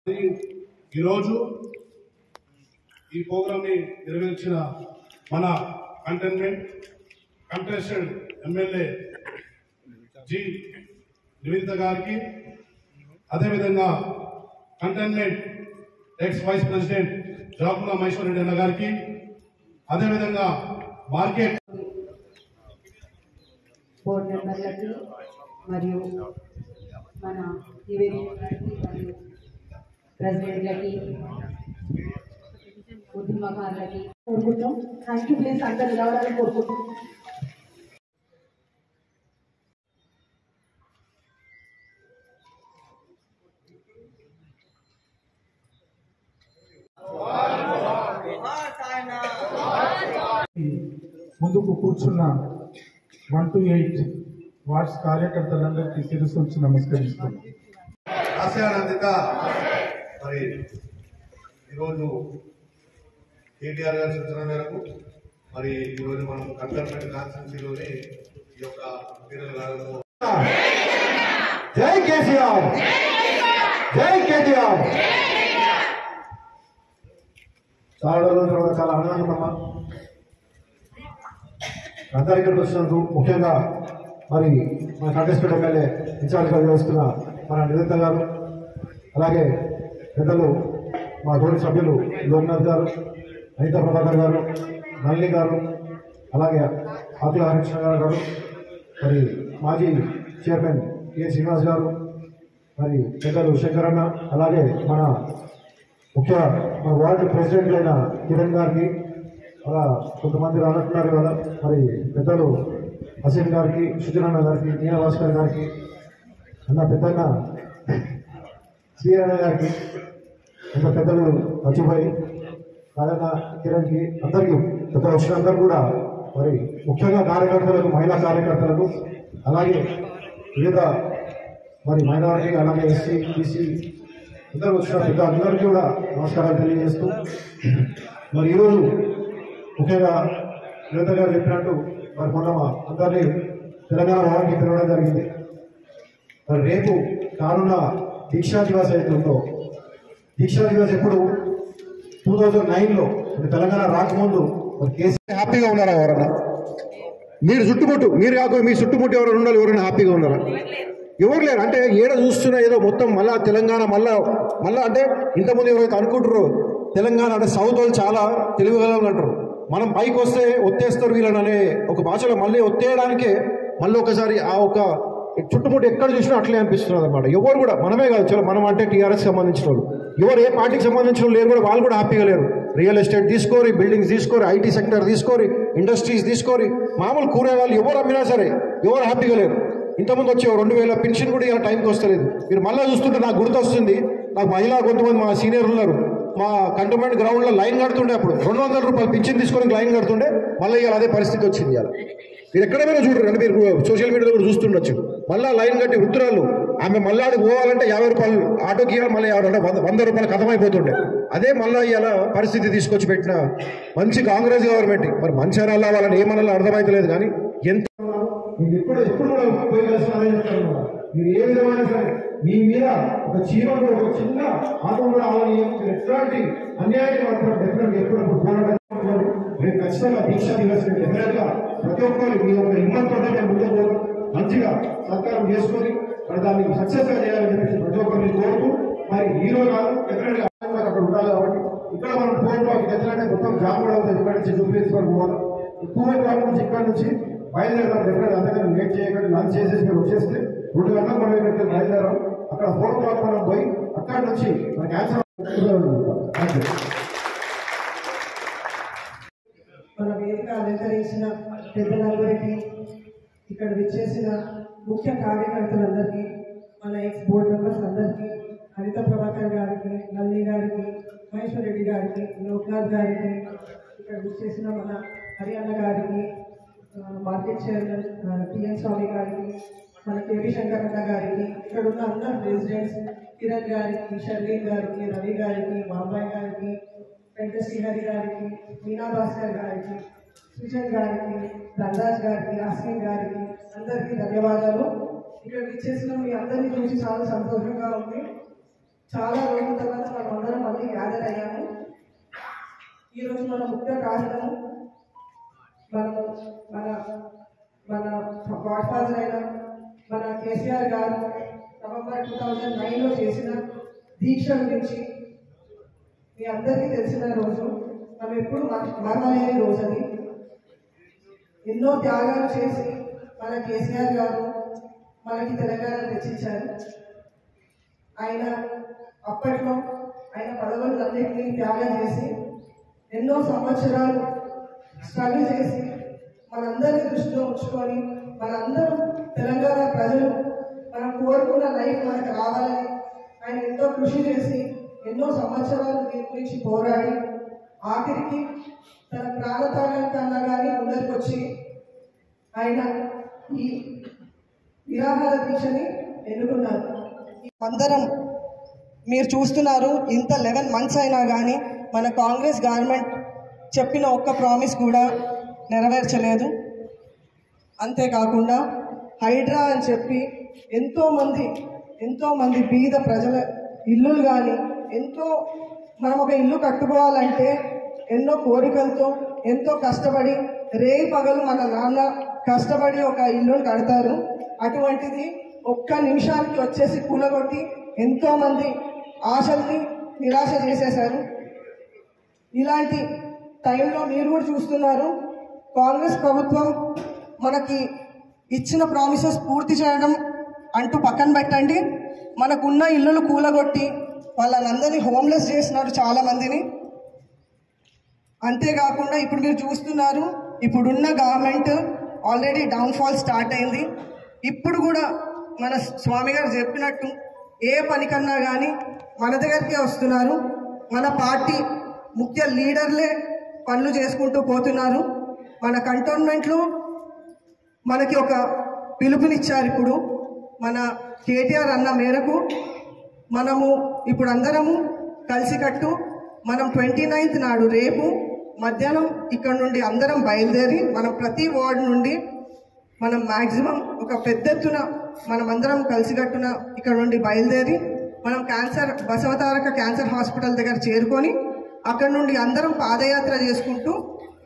ఈరోజు ఈ ప్రోగ్రామ్ని నిర్వహించిన మన కంటెస్టెడ్ ఎమ్మెల్యే జి నివేదిత గారికి, అదేవిధంగా cantonment ex vice president Jakula Maheshwar Reddy అన్న గారికి, అదేవిధంగా మార్కెట్ బోర్డు మెంబర్లకి మరియు మన నివేదికలకి మరియు ప్రెసిడెంట్లకి ఉద్యమకారులకి కోరుకుంటాం. Thank you. ప్లీజ్ అందరు నిలవాలని కోరుకుంటాం. ముందుకు కూర్చున్న 1 to 8 వార్డ్స్ కార్యకర్తలందరికీ శిరస్సు వచ్చి నమస్కరిస్తున్నాం. ఆశయానందిత మరి ఈరోజు కేటీఆర్ గారి సూచన మేరకు మరి ఈరోజు మనం కంటోన్మెంట్ కాన్స్టిట్యూన్సీలోని ఈ యొక్క క్రీడల గారు జై కేసీఆర్, జై కేటీఆర్. చాలా రోజులు చాలా ఆనందమమ్మా అందరి ఇక్కడికి వచ్చినందుకు. ముఖ్యంగా మరి మన కంటెస్టెడ్ ఎమ్మెల్యే ఇన్ఛార్జ్గా చేస్తున్న మన నివేదిత గారు, అలాగే పెద్దలు మా తోటి సభ్యులు లోక్నాథ్ గారు, అనితా ప్రభాకర్ గారు, నళిని గారు, అలాగే ఆకుల హరికృష్ణ గారు, మరి మాజీ చైర్మన్ కె శ్రీనివాస్ గారు, మరి పెద్దలు శంకరన్న, అలాగే మన వార్డు ప్రెసిడెంట్ అయిన కిరణ్ గారికి, అలా కొంతమంది రానున్నారు కదా, మరి పెద్దలు హసీన్ గారికి, సుజనన్న గారికి, నీనభాస్కర్ గారికి, అన్న పెద్దన్న శ్రీరణ గారికి, ఇంకా పెద్దలు అచ్చుభాయ్, రాజన్న, కిరణ్కి, అందరికీ పెద్ద వచ్చినందరూ కూడా మరి ముఖ్యంగా కార్యకర్తలకు, మహిళా కార్యకర్తలకు, అలాగే వివిధ మరి మైనారిటీ, అలాగే ఎస్సీ, బీసీ అందరూ వచ్చిన పెద్ద అందరికీ కూడా నమస్కారాలు తెలియజేస్తూ, మరి ఈరోజు ముఖ్యంగా నివేదిత గారు చెప్పినట్టు మరి మొన్న అందరినీ తెలంగాణ భవన్కి పిలవడం జరిగింది. మరి రేపు కానున్న దీక్షా దివాస్ అయితే ఉందో, దీక్షా దివాస్ ఎప్పుడు 2009లో తెలంగాణ రాకముందు మరి కేసీఆర్ హ్యాపీగా ఉన్నారా? ఎవరన్నా మీరు చుట్టుముట్టు, మీరు కాకుండా మీ చుట్టుముట్టు ఎవరైనా ఉండాలి, ఎవరైనా హ్యాపీగా ఉన్నారా? ఎవరు లేరు. అంటే ఏడ చూస్తున్నా ఏదో మొత్తం మళ్ళా తెలంగాణ మళ్ళా అంటే ఇంతకుముందు ఎవరైతే అనుకుంటారో తెలంగాణ అంటే సౌత్ వాళ్ళు చాలా తెలివిగలను అంటారు, మనం పైకి వస్తే ఒత్తేస్తారు వీళ్ళని అనే ఒక భాషలో మళ్ళీ ఒత్తేయడానికే మళ్ళీ ఒకసారి ఆ ఒక చుట్టుముట్టు ఎక్కడ చూసినా అట్లే అనిపిస్తున్నారు అనమాట. ఎవరు కూడా, మనమే కాదు, చలో మనం అంటే టీఆర్ఎస్ సంబంధించిన వాళ్ళు, ఎవరు ఏ పార్టీకి సంబంధించిన వాళ్ళు లేరు కూడా, వాళ్ళు కూడా హ్యాపీగా లేరు. రియల్ ఎస్టేట్ తీసుకోరి, బిల్డింగ్స్ తీసుకోరి, ఐటీ సెక్టర్ తీసుకోరి, ఇండస్ట్రీస్ తీసుకోరి, మామూలు కూరగాయలు ఎవరు అమ్మినా సరే ఎవరు హ్యాపీగా లేరు. ఇంతకుముందు వచ్చే 2000 పెన్షన్ కూడా ఇలా టైంకి వస్తలేదు. మీరు మళ్ళీ చూస్తుంటే నాకు గుర్తొస్తుంది, నాకు మహిళా కొంతమంది మా సీనియర్లు ఉన్నారు, మా కంటోన్మెంట్ గ్రౌండ్లో లైన్ కడుతుండే, అప్పుడు 200 రూపాయలు పింఛన్ తీసుకొని లైన్ కడుతుండే, మళ్ళీ ఇవాళ అదే పరిస్థితి వచ్చింది. ఇవాళ మీరు ఎక్కడైనా చూడరు అంటే మీరు సోషల్ మీడియాలో కూడా చూస్తుండొచ్చు, మళ్ళీ లైన్ కట్టి వృత్తురాలు ఆమె మళ్ళీ పోవాలంటే 50 రూపాయలు ఆటోకి ఇవ్వాలి, మళ్ళీ 100 రూపాయలు కథమైపోతుండే. అదే మళ్ళీ ఇలా పరిస్థితి తీసుకొచ్చి పెట్టిన మంచి కాంగ్రెస్ గవర్నమెంట్. మరి మంచి అనాలా వాళ్ళని ఏమనాలో అర్థమైతలేదు, కానీ ఎంత ఎప్పుడు కూడా పోయి కలిసి అదే చెప్తాను, మీరు ఏ విధమైన సరే మీ మీద ఒక చీమ కూడా, ఒక చిన్న ఆటం కూడా అవని ఎట్లాంటి అన్యాయాన్ని మాత్రం డెఫినెట్గా ఎప్పుడప్పుడు పోరాటం రేపు ఖచ్చితంగా దీక్షా దివస్ డెఫినెట్గా ప్రతి ఒక్కరు మీ యొక్క హిమ్మతో మేము ముందుకు మంచిగా సత్కారం చేసుకొని మరి దాన్ని సక్సెస్ గా చేయాలని చెప్పేసి ప్రతి ఒక్కరిని కోరుతూ, మరి హీరో కాదు డెఫినెట్గా అక్కడ ఉండాలి. కాబట్టి ఇక్కడ మనం 4 o'clock డెఫినెట్గా మొత్తం జాబ్ కూడా అవుతుంది. ఇక్కడ నుంచి జూబ్లీస్ వరకు పోవాలి, 2 o'clock నుంచి ఇక్కడ నుంచి బయలుదేరడం. డెఫినెట్గా అంతకన్నా లేట్ చేయకుండా లంచ్ చేసేసి మీరు వచ్చేస్తే 2 గంటలకు మనం ఇక్కడ బయలుదేరాం. అక్కడ 4 o'clock మనం పోయి అక్కడ నుంచి మన క్యాన్సర్ మన వేదిక అలంకరించిన పెద్దలందరికీ, ఇక్కడ విచ్చేసిన ముఖ్య కార్యకర్తలందరికీ, మన ఎక్స్ బోర్డు మెంబర్స్ అందరికీ, అనితా ప్రభాకర్ గారికి, నళిని గారికి, మహేశ్వర్ రెడ్డి గారికి, లోక్నాథ్ గారికి, ఇక్కడ విచ్చేసిన మన హరియాణ గారికి, మార్కెట్ చైర్మన్ టిఎన్ స్వామి గారికి, మన కేవీ శంకరన్న గారికి, ఇక్కడ ఉన్న అందరు రెసిడెంట్స్ కిరణ్ గారికి, షర్లీన్ గారికి, రవి గారికి, బాబాయ్ గారికి, వెంకట శ్రీహరి గారికి, మీనా భాస్కర్ గారికి, సుజన్ గారికి, ధనరాజ్ గారికి, ఆస్కిన్ గారికి అందరికీ ధన్యవాదాలు. ఇక్కడ విచ్చేసిన మీ అందరినీ చూసి చాలా సంతోషంగా ఉంది. చాలా రోజుల తర్వాత మనం అందరం మళ్ళీ గ్యాదర్ అయ్యాము. ఈరోజు మన ముఖ్య కారణము మనము మన మన గాడ్ ఫాదర్ అయిన మన కేసీఆర్ గారు నవంబర్ 2009లో చేసిన దీక్ష గురించి మీ అందరికీ తెలిసిన రోజు, మనం ఎప్పుడు మరవలేని రోజు అది. ఎన్నో త్యాగాలు చేసి మన కేసీఆర్ గారు మనకి తెలంగాణ తెచ్చించారు. ఆయన అప్పట్లో ఆయన పదవులన్నింటినీ త్యాగం చేసి ఎన్నో సంవత్సరాలు స్ట్రగుల్ చేసి మనందరినీ దృష్టిలో ఉంచుకొని మనందరం తెలంగాణ ప్రజలు మనం కోరుకున్న లైఫ్ మనకు రావాలని ఆయన ఎంతో కృషి చేసి ఎన్నో సంవత్సరాలు దీని గురించి పోరాడి ఆఖరికి తన ప్రాణత్యాగం కన్నా కానీ ముందరికి వచ్చి ఆయన ఈ నిరాహార దీక్షని ఎన్నుకున్నారు. అందరం మీరు చూస్తున్నారు, ఇంత 11 months అయినా కానీ మన కాంగ్రెస్ గవర్నమెంట్ చెప్పిన ఒక్క ప్రామిస్ కూడా నెరవేర్చలేదు. అంతేకాకుండా హైడ్రా అని చెప్పి ఎంతోమంది బీద ప్రజల ఇల్లులు కానీ మనం ఒక ఇల్లు కట్టుకోవాలంటే ఎన్నో కోరికలతో ఎంతో కష్టపడి రేయి పగలు మన నాన్న కష్టపడి ఒక ఇల్లును కడతారు. అటువంటిది ఒక్క నిమిషానికి వచ్చేసి కూలగొట్టి ఎంతోమంది ఆశల్ని నిరాశ చేసేశారు. ఇలాంటి టైంలో మీరు కూడా చూస్తున్నారు, కాంగ్రెస్ ప్రభుత్వం మనకి ఇచ్చిన ప్రామిసెస్ పూర్తి చేయడం అంటూ పక్కన పెట్టండి, మనకున్న ఇల్లులు కూలగొట్టి వాళ్ళందరినీ హోమ్లెస్ చేసినారు చాలామందిని. అంతేకాకుండా ఇప్పుడు మీరు చూస్తున్నారు, ఇప్పుడున్న గవర్నమెంట్ ఆల్రెడీ డౌన్ఫాల్ స్టార్ట్ అయింది. ఇప్పుడు కూడా మన స్వామి గారు చెప్పినట్టు ఏ పనికన్నా కానీ మన దగ్గరికే వస్తున్నారు. మన పార్టీ ముఖ్య లీడర్లే పనులు చేసుకుంటూ పోతున్నారు. మన కంటోన్మెంట్లో మనకి ఒక పిలుపునిచ్చారు. ఇప్పుడు మన కేటీఆర్ అన్న మేరకు మనము ఇప్పుడు అందరము కలిసికట్టు మనం 29th నాడు రేపు మధ్యాహ్నం ఇక్కడ నుండి అందరం బయలుదేరి మనం ప్రతి వార్డు నుండి మనం మ్యాక్సిమం ఒక పెద్ద ఎత్తున మనమందరం కలిసికట్టున ఇక్కడ నుండి బయలుదేరి మనం బసవతారక క్యాన్సర్ హాస్పిటల్ దగ్గర చేరుకొని అక్కడ నుండి అందరం పాదయాత్ర చేసుకుంటూ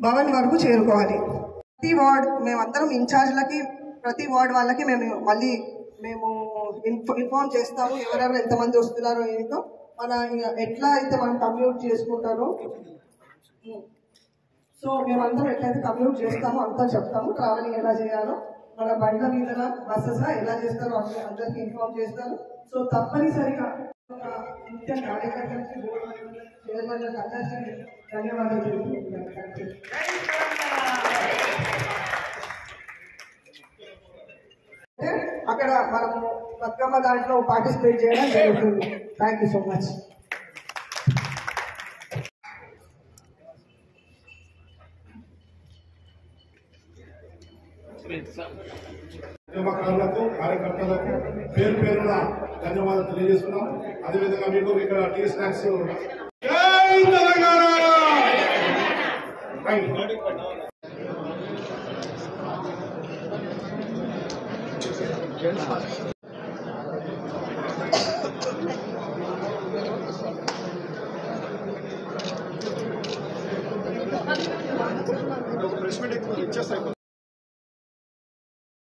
భవన్ వరకు చేరుకోవాలి. ప్రతి వార్డ్ మేమందరం ఇన్ఛార్జ్లకి ప్రతి వార్డ్ వాళ్ళకి మేము ఇన్ఫార్మ్ చేస్తాము ఎవరెవరు ఎంతమంది వస్తున్నారో ఏంటో, మన ఎట్లా అయితే మనం కమ్యూట్ చేసుకుంటారో. సో మేమందరం ఎట్లయితే కమ్యూట్ చేస్తామో అంతా చెప్తాము. ట్రావెలింగ్ ఎలా చేయాలో, మన బండ్ల మీద బస్సెస్ ఎలా చేస్తారో అందరికీ ఇన్ఫార్మ్ చేస్తాను. సో తప్పనిసరిగా ముఖ్య కార్యకర్తలకి చైర్మన్లకు అందరికీ ధన్యవాదాలు తెలుపుతున్నాను. అక్కడ మనము బతుకమ్మ దాంట్లో పార్టిసిపేట్ చేయడం జరుగుతుంది. Thank you so much. ఉద్యమకారులకు కార్యకర్తలకు పేరు పేరున ధన్యవాదాలు తెలియజేస్తున్నాం. అదేవిధంగా మీకు ఇక్కడ టీ స్నాక్స్ ప్రెస్ మీట్ ఇచ్చేస్తాయి.